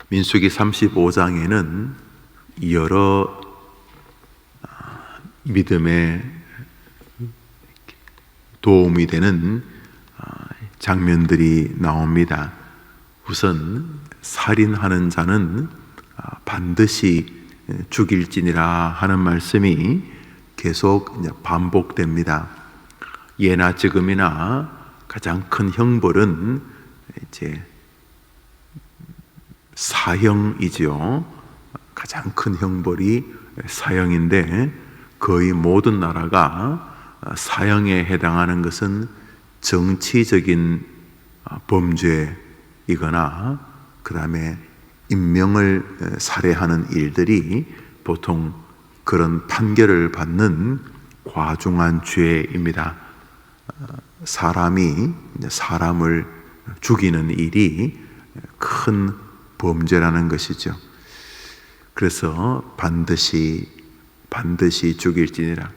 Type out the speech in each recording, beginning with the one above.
민수기 35장에는 여러 믿음에 도움이 되는 장면들이 나옵니다. 우선 살인하는 자는 반드시 죽일지니라 하는 말씀이 계속 반복됩니다. 예나 지금이나 가장 큰 형벌은 이제 사형이지요. 가장 큰 형벌이 사형인데 거의 모든 나라가 사형에 해당하는 것은 정치적인 범죄이거나 그 다음에 인명을 살해하는 일들이 보통 그런 판결을 받는 과중한 죄입니다. 사람이 사람을 죽이는 일이 큰 범죄라는 것이죠. 그래서 반드시 죽일지니라.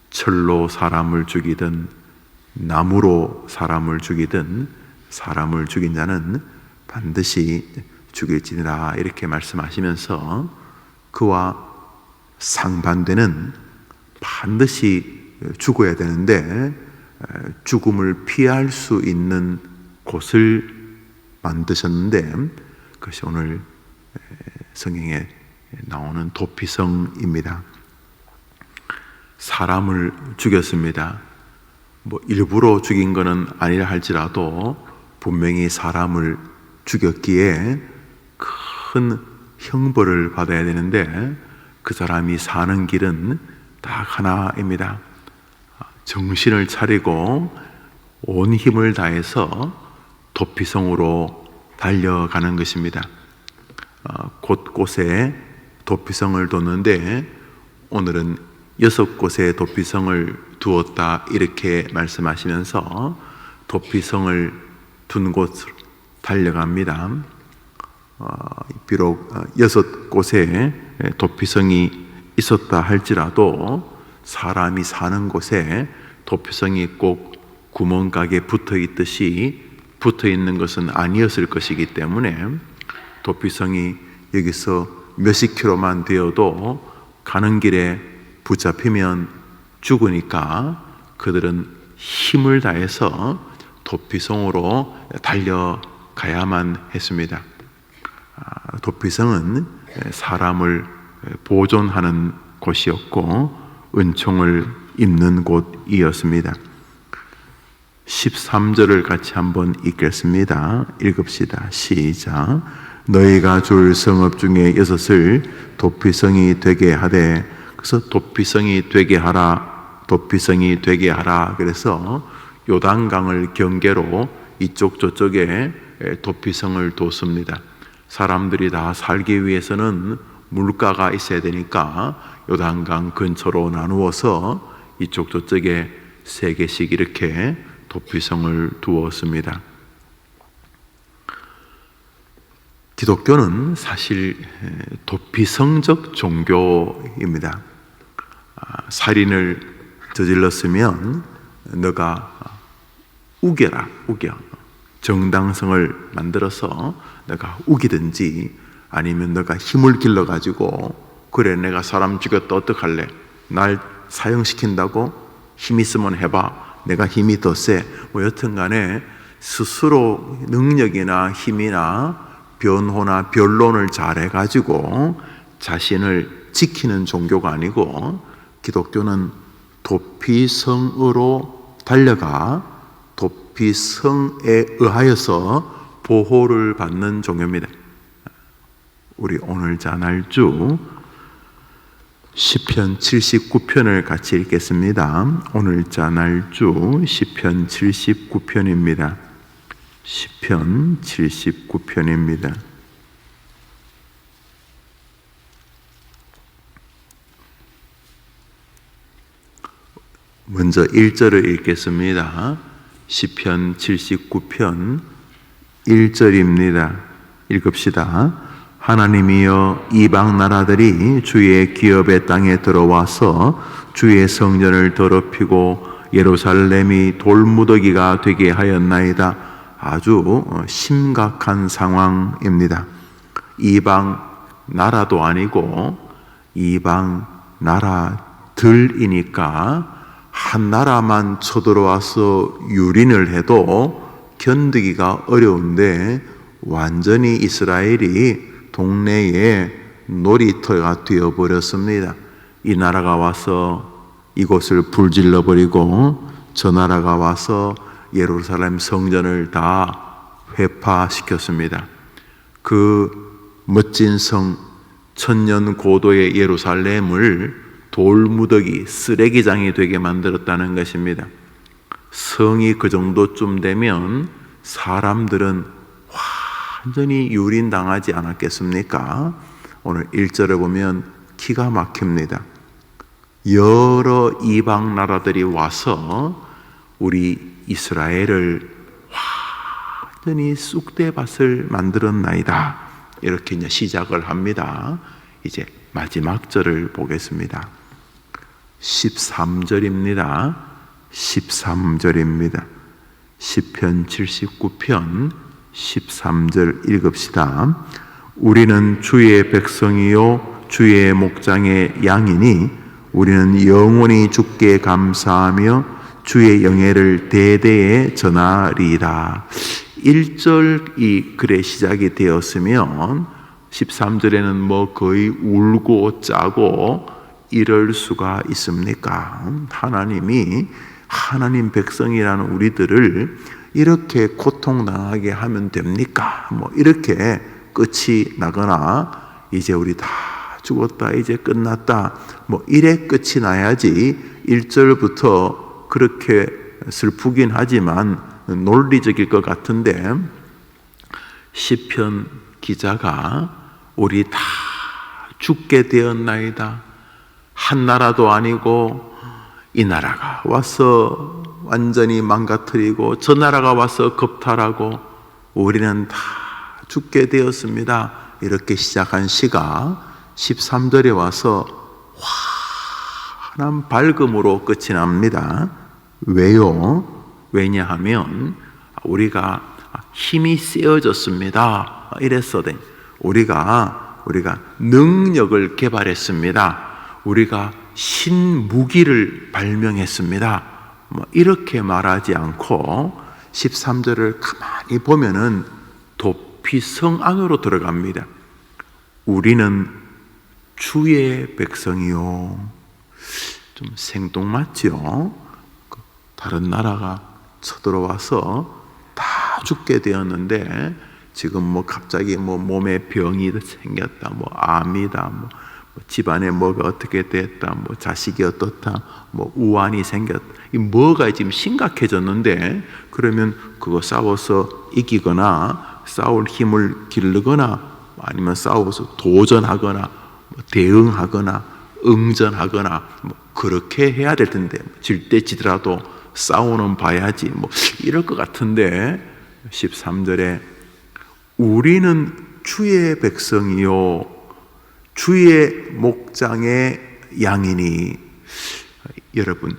철로 사람을 죽이든 나무로 사람을 죽이든 사람을 죽인 자는 반드시 죽일지니라 이렇게 말씀하시면서 그와 상반되는 반드시 죽어야 되는데 죽음을 피할 수 있는 곳을 만드셨는데 그것이 오늘 성경에 나오는 도피성입니다. 사람을 죽였습니다. 일부러 죽인 것은 아니라 할지라도 분명히 사람을 죽였기에 큰 형벌을 받아야 되는데 그 사람이 사는 길은 딱 하나입니다. 정신을 차리고 온 힘을 다해서 도피성으로 달려가는 것입니다. 곳곳에 도피성을 뒀는데 오늘은 6곳의 도피성을 두었다 이렇게 말씀하시면서 도피성을 둔 곳으로 달려갑니다. 비록 6곳에 도피성이 있었다 할지라도 사람이 사는 곳에 도피성이 꼭 구멍가게 붙어 있듯이 붙어 있는 것은 아니었을 것이기 때문에 도피성이 여기서 몇십 킬로만 되어도 가는 길에 붙잡히면 죽으니까 그들은 힘을 다해서 도피성으로 달려가야만 했습니다. 도피성은 사람을 보존하는 곳이었고 은총을 입는 곳이었습니다. 13절을 같이 한번 읽겠습니다. 읽읍시다. 시작. 너희가 줄 성읍 중에 6을 도피성이 되게 하되, 그래서 도피성이 되게 하라, 도피성이 되게 하라. 그래서 요단강을 경계로 이쪽 저쪽에 도피성을 뒀습니다. 사람들이 다 살기 위해서는 물가가 있어야 되니까 요단강 근처로 나누어서 이쪽 저쪽에 3개씩 이렇게 도피성을 두었습니다. 기독교는 사실 도피성적 종교입니다. 살인을 저질렀으면 너가 우겨. 정당성을 만들어서 너가 우기든지 아니면 너가 힘을 길러가지고 그래 내가 사람 죽였다 어떡할래? 날 사형시킨다고? 힘 있으면 해봐. 내가 힘이 더 세. 여튼 간에 스스로 능력이나 힘이나 변호나 변론을 잘해가지고 자신을 지키는 종교가 아니고 기독교는 도피성으로 달려가 도피성에 의하여서 보호를 받는 종교입니다. 우리 오늘 자날주 시편 79편을 같이 읽겠습니다. 오늘 자날주 시편 79편입니다. 시편 79편입니다. 먼저 1절을 읽겠습니다. 시편 79편 1절입니다. 읽읍시다. 하나님이여 이방 나라들이 주의 기업의 땅에 들어와서 주의 성전을 더럽히고 예루살렘이 돌무더기가 되게 하였나이다. 아주 심각한 상황입니다. 이방 나라도 아니고 이방 나라들이니까 한 나라만 쳐들어와서 유린을 해도 견디기가 어려운데 완전히 이스라엘이 동네에 놀이터가 되어버렸습니다. 이 나라가 와서 이곳을 불질러 버리고 저 나라가 와서 예루살렘 성전을 다 회파시켰습니다. 그 멋진 성, 천년 고도의 예루살렘을 돌무더기, 쓰레기장이 되게 만들었다는 것입니다. 성이 그 정도쯤 되면 사람들은 완전히 유린당하지 않았겠습니까? 오늘 1절에 보면 기가 막힙니다. 여러 이방 나라들이 와서 우리 이스라엘을 완전히 쑥대밭을 만들었나이다. 이렇게 이제 시작을 합니다. 이제 마지막 절을 보겠습니다. 13절입니다. 13절입니다. 시편 79편 13절 읽읍시다. 우리는 주의 백성이요 주의 목장의 양이니 우리는 영원히 주께 감사하며 주의 영예를 대대에 전하리라. 1절 이 글의 시작이 되었으면 13절에는 뭐 거의 울고 짜고 이럴 수가 있습니까? 하나님이 하나님 백성이라는 우리들을 이렇게 고통당하게 하면 됩니까? 뭐 이렇게 끝이 나거나 이제 우리 다 죽었다 이제 끝났다 뭐 이래 끝이 나야지 1절부터 그렇게 슬프긴 하지만 논리적일 것 같은데 시편 기자가 우리 다 죽게 되었나이다. 한 나라도 아니고 이 나라가 와서 완전히 망가뜨리고 저 나라가 와서 겁탈하고 우리는 다 죽게 되었습니다. 이렇게 시작한 시가 13절에 와서 환한 밝음으로 끝이 납니다. 왜요? 왜냐하면 우리가 힘이 세어졌습니다. 이랬어요. 우리가 능력을 개발했습니다. 우리가 신무기를 발명했습니다. 뭐 이렇게 말하지 않고 13절을 가만히 보면은 높이 성 안으로 들어갑니다. 우리는 주의 백성이요. 좀 생뚱맞죠? 다른 나라가 쳐들어와서 다 죽게 되었는데 지금 뭐 갑자기 뭐 몸에 병이 생겼다, 뭐 암이다, 뭐 집안에 뭐가 어떻게 됐다, 뭐 자식이 어떻다, 뭐 우환이 생겼다. 이 뭐가 지금 심각해졌는데 그러면 그거 싸워서 이기거나 싸울 힘을 기르거나 아니면 싸워서 도전하거나 뭐 대응하거나 응전하거나 뭐 그렇게 해야 될 텐데 질 때 지더라도 싸우는 봐야지 뭐 이럴 것 같은데 13절에 우리는 주의 백성이요 주의 목장의 양이니. 여러분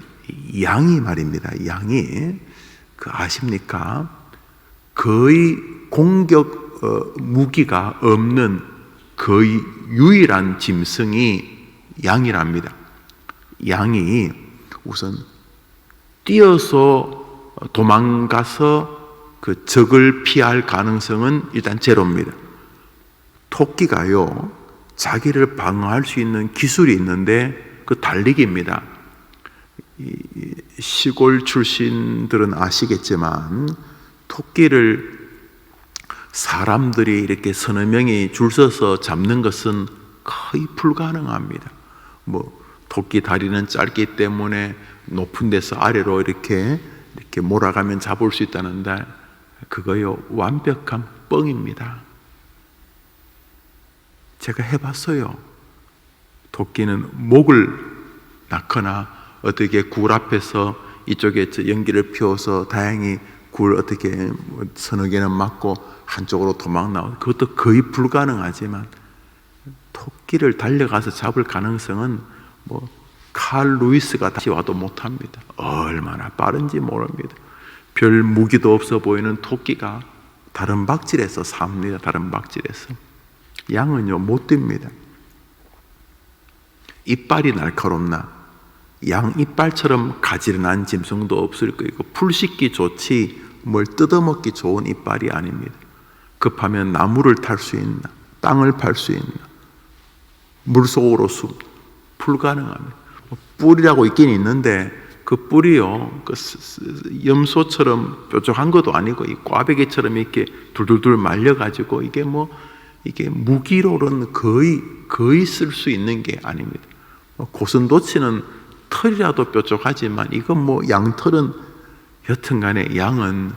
양이 말입니다. 양이 그 아십니까? 거의 공격 무기가 없는 거의 유일한 짐승이 양이랍니다. 양이 우선 뛰어서 도망가서 그 적을 피할 가능성은 일단 제로입니다. 토끼가요 자기를 방어할 수 있는 기술이 있는데 그 달리기입니다. 시골 출신들은 아시겠지만 토끼를 사람들이 이렇게 서너 명이 줄 서서 잡는 것은 거의 불가능합니다. 뭐 토끼 다리는 짧기 때문에 높은 데서 아래로 이렇게 몰아가면 잡을 수 있다는데 그거요 완벽한 뻥입니다. 제가 해봤어요. 토끼는 목을 낳거나 어떻게 굴 앞에서 이쪽에 연기를 피워서 다행히 굴 어떻게 서너 개는 맞고 한쪽으로 도망 나오고 그것도 거의 불가능하지만 토끼를 달려가서 잡을 가능성은 뭐 칼 루이스가 다시 와도 못합니다. 얼마나 빠른지 모릅니다. 별 무기도 없어 보이는 토끼가 다른 박질에서 삽니다. 다른 박질에서. 양은요 못 뜁니다. 이빨이 날카롭나 양 이빨처럼 가지런한 짐승도 없을 거예요. 풀 씻기 좋지 뭘 뜯어먹기 좋은 이빨이 아닙니다. 급하면 나무를 탈 수 있나, 땅을 팔 수 있나, 물속으로 불가능합니다. 뿔이라고 있긴 있는데 그 뿔이요 그 염소처럼 뾰족한 것도 아니고 이 꽈배기처럼 이렇게 둘둘둘 말려가지고 이게 무기로는 거의 쓸 수 있는 게 아닙니다. 고슴도치는 털이라도 뾰족하지만 이건 양털은 여튼간에 양은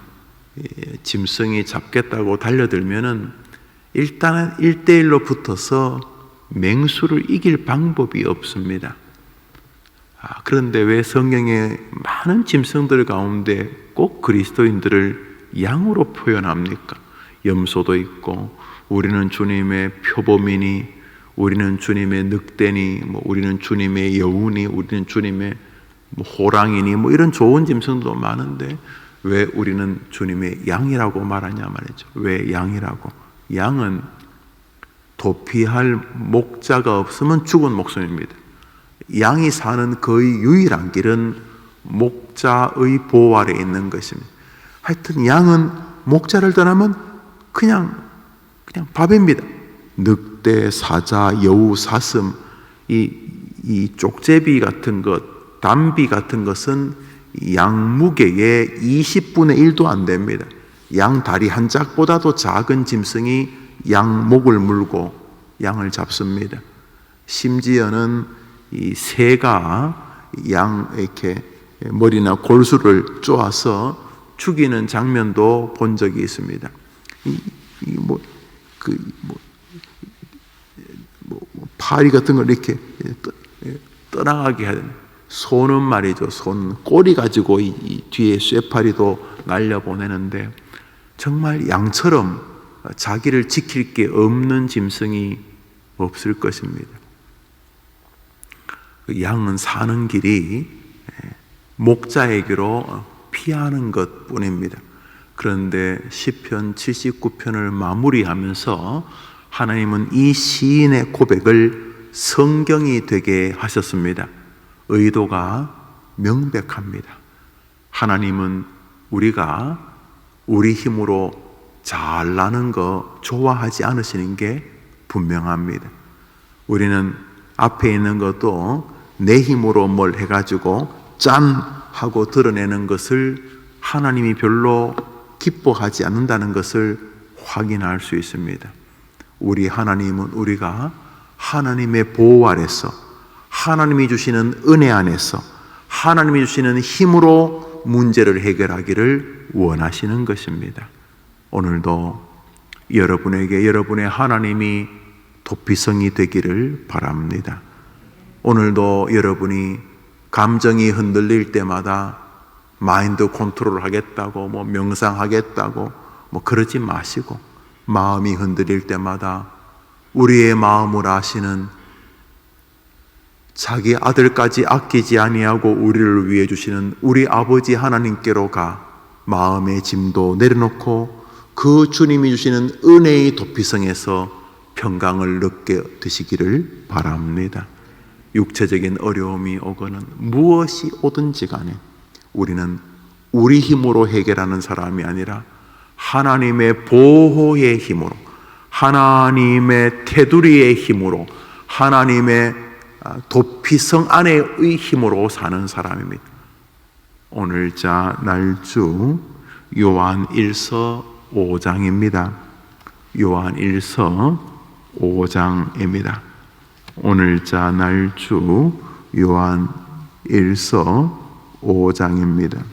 짐승이 잡겠다고 달려들면은 일단은 1대1로 붙어서 맹수를 이길 방법이 없습니다. 그런데 왜 성경의 많은 짐승들 가운데 꼭 그리스도인들을 양으로 표현합니까? 염소도 있고 우리는 주님의 표범이니 우리는 주님의 늑대니 우리는 주님의 여우니 우리는 주님의 호랑이니 이런 좋은 짐승도 많은데 왜 우리는 주님의 양이라고 말하냐 말이죠. 왜 양이라고? 양은 도피할 목자가 없으면 죽은 목숨입니다. 양이 사는 거의 유일한 길은 목자의 보호 아래 있는 것입니다. 하여튼 양은 목자를 떠나면 그냥 밥입니다. 늑대, 사자, 여우, 사슴, 이 쪽제비 같은 것, 담비 같은 것은 양 무게의 20분의 1도 안 됩니다. 양 다리 한 짝보다도 작은 짐승이 양 목을 물고 양을 잡습니다. 심지어는 이 새가 양 이렇게 머리나 골수를 쪼아서 죽이는 장면도 본 적이 있습니다. 파리 같은 걸 이렇게 떠나가게 하는 소는 말이죠. 손 꼬리 가지고 이 뒤에 쇠파리도 날려보내는데 정말 양처럼 자기를 지킬 게 없는 짐승이 없을 것입니다. 양은 사는 길이 목자에게로 피하는 것 뿐입니다. 그런데 시편 79편을 마무리하면서 하나님은 이 시인의 고백을 성경이 되게 하셨습니다. 의도가 명백합니다. 하나님은 우리가 우리 힘으로 잘나는 거 좋아하지 않으시는 게 분명합니다. 우리는 앞에 있는 것도 내 힘으로 뭘 해가지고 짠 하고 드러내는 것을 하나님이 별로 기뻐하지 않는다는 것을 확인할 수 있습니다. 우리 하나님은 우리가 하나님의 보호 아래서 하나님이 주시는 은혜 안에서 하나님이 주시는 힘으로 문제를 해결하기를 원하시는 것입니다. 오늘도 여러분에게 여러분의 하나님이 도피성이 되기를 바랍니다. 오늘도 여러분이 감정이 흔들릴 때마다 마인드 컨트롤 하겠다고 명상하겠다고 그러지 마시고 마음이 흔들릴 때마다 우리의 마음을 아시는 자기 아들까지 아끼지 아니하고 우리를 위해 주시는 우리 아버지 하나님께로 가 마음의 짐도 내려놓고 그 주님이 주시는 은혜의 도피성에서 평강을 얻게 되시기를 바랍니다. 육체적인 어려움이 오거는 무엇이 오든지 간에 우리는 우리 힘으로 해결하는 사람이 아니라 하나님의 보호의 힘으로 하나님의 테두리의 힘으로 하나님의 도피성 안의 힘으로 사는 사람입니다. 오늘자 날주 요한 1서 5장입니다. 요한 1서 5장입니다. 오늘자 날주 요한 1서 5장입니다.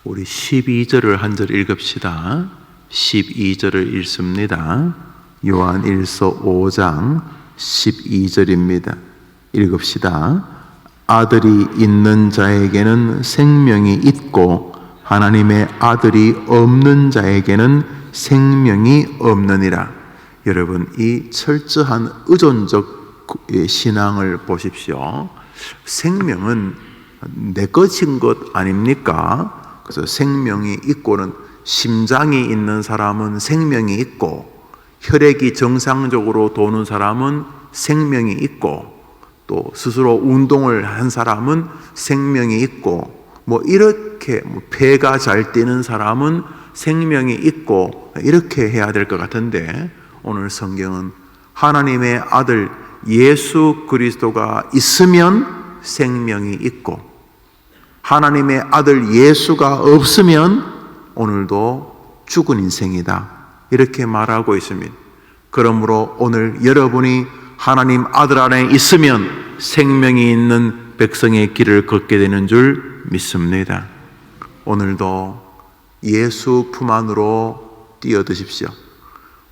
우리 12절을 한 절 읽읍시다. 12절을 읽습니다. 요한 1서 5장 12절입니다. 읽읍시다. 아들이 있는 자에게는 생명이 있고 하나님의 아들이 없는 자에게는 생명이 없느니라. 여러분, 이 철저한 의존적 신앙을 보십시오. 생명은 내 것인 것 아닙니까? 그래서 생명이 있고는, 심장이 있는 사람은 생명이 있고, 혈액이 정상적으로 도는 사람은 생명이 있고, 또 스스로 운동을 한 사람은 생명이 있고, 이렇게 폐가 잘 뛰는 사람은 생명이 있고, 이렇게 해야 될 것 같은데, 오늘 성경은 하나님의 아들 예수 그리스도가 있으면 생명이 있고, 하나님의 아들 예수가 없으면 오늘도 죽은 인생이다, 이렇게 말하고 있습니다. 그러므로 오늘 여러분이 하나님 아들 안에 있으면 생명이 있는 백성의 길을 걷게 되는 줄 믿습니다. 오늘도 예수 품 안으로 뛰어드십시오.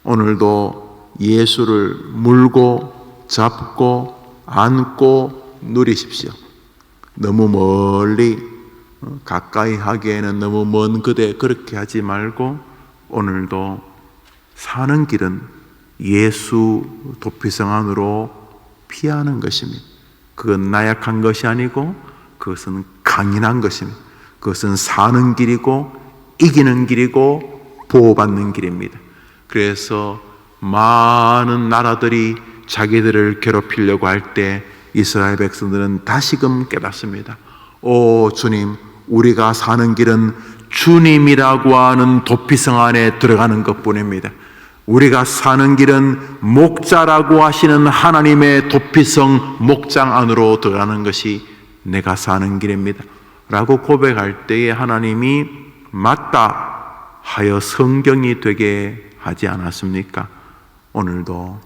오늘도 예수를 물고 잡고 안고 누리십시오. 너무 멀리 가까이 하기에는 너무 먼 그대 그렇게 하지 말고, 오늘도 사는 길은 예수 도피성 안으로 피하는 것입니다. 그건 나약한 것이 아니고 그것은 강인한 것입니다. 그것은 사는 길이고 이기는 길이고 보호받는 길입니다. 그래서 많은 나라들이 자기들을 괴롭히려고 할 때 이스라엘 백성들은 다시금 깨닫습니다. 오 주님, 우리가 사는 길은 주님이라고 하는 도피성 안에 들어가는 것뿐입니다. 우리가 사는 길은 목자라고 하시는 하나님의 도피성 목장 안으로 들어가는 것이 내가 사는 길입니다 라고 고백할 때에 하나님이 맞다 하여 성경이 되게 하지 않았습니까? 오늘도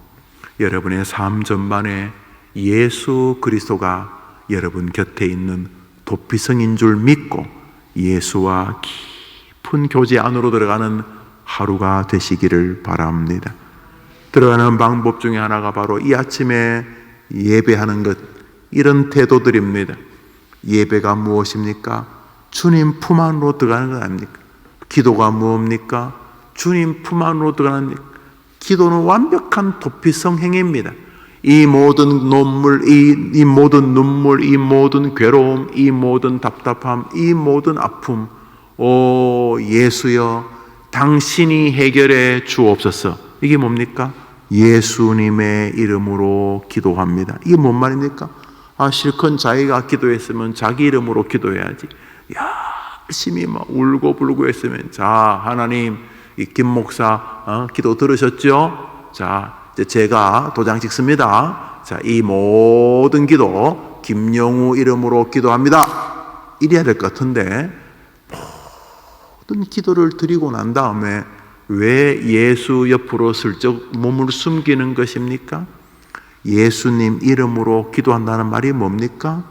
여러분의 삶 전반에 예수 그리스도가 여러분 곁에 있는 도피성인 줄 믿고 예수와 깊은 교제 안으로 들어가는 하루가 되시기를 바랍니다. 들어가는 방법 중에 하나가 바로 이 아침에 예배하는 것, 이런 태도들입니다. 예배가 무엇입니까? 주님 품 안으로 들어가는 것 아닙니까? 기도가 무엇입니까? 주님 품 안으로 들어가는, 기도는 완벽한 도피성 행위입니다. 이 모든 눈물, 이 모든 눈물, 이 모든 괴로움, 이 모든 답답함, 이 모든 아픔, 오 예수여 당신이 해결해 주옵소서. 이게 뭡니까? 예수님의 이름으로 기도합니다. 이게 뭔 말입니까? 실컷 자기가 기도했으면 자기 이름으로 기도해야지. 열심히 막 울고 불고 했으면, 자 하나님, 이 김 목사 기도 들으셨죠? 자 이제 제가 도장 찍습니다. 자, 이 모든 기도 김영우 이름으로 기도합니다. 이래야 될 것 같은데, 모든 기도를 드리고 난 다음에 왜 예수 옆으로 슬쩍 몸을 숨기는 것입니까? 예수님 이름으로 기도한다는 말이 뭡니까?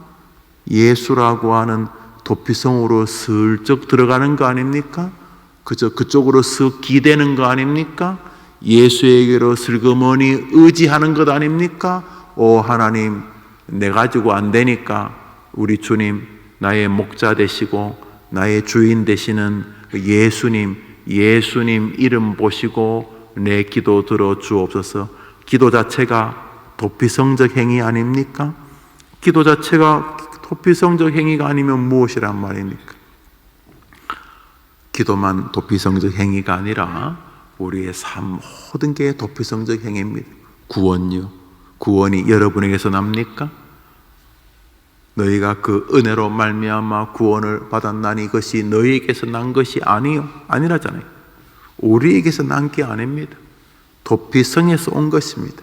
예수라고 하는 도피성으로 슬쩍 들어가는 거 아닙니까? 그저 그쪽으로 쓱 기대는 거 아닙니까? 예수에게로 슬그머니 의지하는 것 아닙니까? 오 하나님, 내 가지고 안 되니까 우리 주님, 나의 목자 되시고 나의 주인 되시는 예수님 이름 보시고 내 기도 들어 주옵소서. 기도 자체가 도피성적 행위 아닙니까? 기도 자체가 도피성적 행위가 아니면 무엇이란 말입니까? 기도만 도피성적 행위가 아니라 우리의 삶 모든 게 도피성적 행위입니다. 구원요, 구원이 여러분에게서 납니까? 너희가 그 은혜로 말미암아 구원을 받았나니 이것이 너희에게서 난 것이 아니라잖아요. 우리에게서 난 게 아닙니다. 도피성에서 온 것입니다.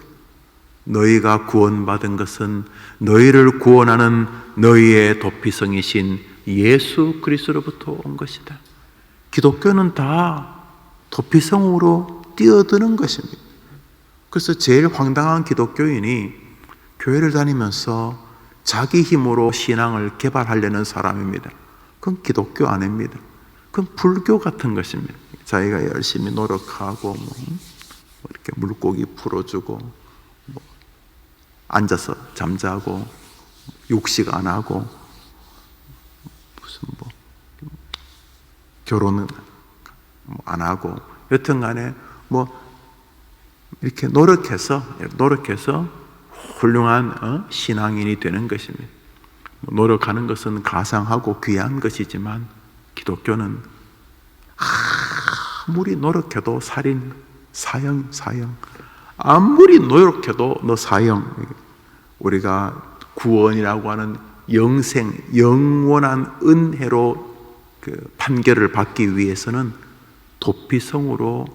너희가 구원받은 것은 너희를 구원하는 너희의 도피성이신 예수 그리스도로부터 온 것이다. 기독교는 다 도피성으로 뛰어드는 것입니다. 그래서 제일 황당한 기독교인이 교회를 다니면서 자기 힘으로 신앙을 개발하려는 사람입니다. 그건 기독교 아닙니다. 그건 불교 같은 것입니다. 자기가 열심히 노력하고 이렇게 물고기 풀어주고 앉아서 잠자고 육식 안 하고 무슨 결혼은 안 하고 여튼간에 이렇게 노력해서 훌륭한 신앙인이 되는 것입니다. 노력하는 것은 가상하고 귀한 것이지만 기독교는 아무리 노력해도 살인, 사형. 아무리 노력해도 너 사형. 우리가 구원이라고 하는 영생, 영원한 은혜로 그 판결을 받기 위해서는 도피성으로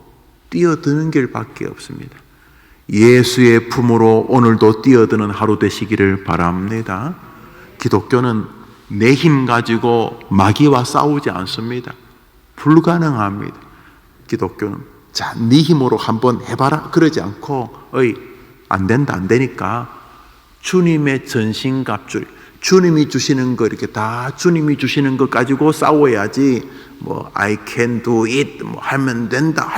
뛰어드는 길밖에 없습니다. 예수의 품으로 오늘도 뛰어드는 하루 되시기를 바랍니다. 기독교는 내 힘 가지고 마귀와 싸우지 않습니다. 불가능합니다. 기독교는 자, 네 힘으로 한번 해봐라 그러지 않고 안 되니까 주님의 전신갑줄, 주님이 주시는 거 이렇게 다 주님이 주시는 것 가지고 싸워야지 뭐 I can do it 뭐 하면 된다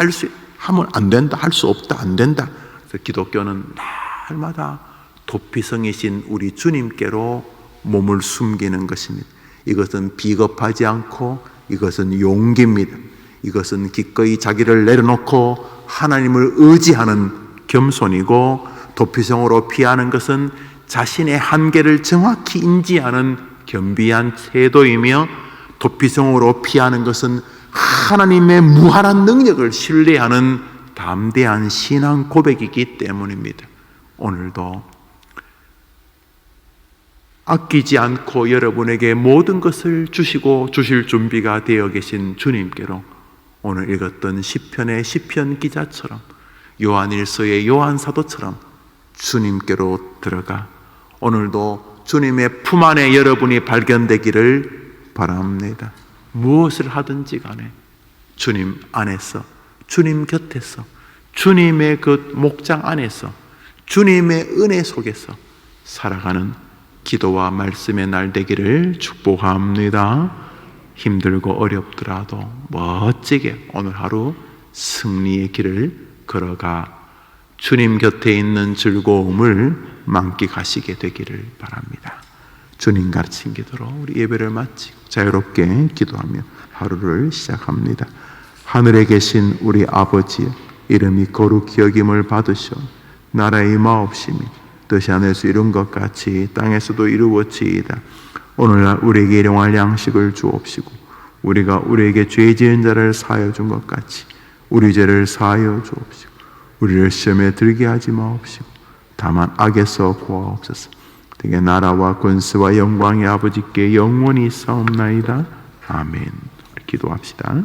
하면 안 된다 할 수 없다 안 된다. 그래서 기독교는 날마다 도피성이신 우리 주님께로 몸을 숨기는 것입니다. 이것은 비겁하지 않고 이것은 용기입니다. 이것은 기꺼이 자기를 내려놓고 하나님을 의지하는 겸손이고, 도피성으로 피하는 것은 자신의 한계를 정확히 인지하는 겸비한 태도이며, 도피성으로 피하는 것은 하나님의 무한한 능력을 신뢰하는 담대한 신앙 고백이기 때문입니다. 오늘도 아끼지 않고 여러분에게 모든 것을 주시고 주실 준비가 되어 계신 주님께로 오늘 읽었던 시편의 시편 기자처럼, 요한일서의 요한 사도처럼 주님께로 들어가 오늘도 주님의 품 안에 여러분이 발견되기를 바랍니다. 무엇을 하든지 간에 주님 안에서, 주님 곁에서, 주님의 그 목장 안에서, 주님의 은혜 속에서 살아가는 기도와 말씀의 날 되기를 축복합니다. 힘들고 어렵더라도 멋지게 오늘 하루 승리의 길을 걸어가 주님 곁에 있는 즐거움을 만끽하시게 되기를 바랍니다. 주님 가르친 기도로 우리 예배를 마치고 자유롭게 기도하며 하루를 시작합니다. 하늘에 계신 우리 아버지여, 이름이 거룩히 여김을 받으시오. 나라의 임하옵시며 뜻이 하늘에서 이룬 것 같이 땅에서도 이루어지이다. 오늘날 우리에게 일용할 양식을 주옵시고, 우리가 우리에게 죄 지은 자를 사하여 준 것 같이 우리 죄를 사하여 주옵시고, 우리를 시험에 들게 하지 마옵시고 다만 악에서 구하옵소서. 되게 나라와 권세와 영광이 아버지께 영원히 있사옵나이다. 아멘. 우리 기도합시다.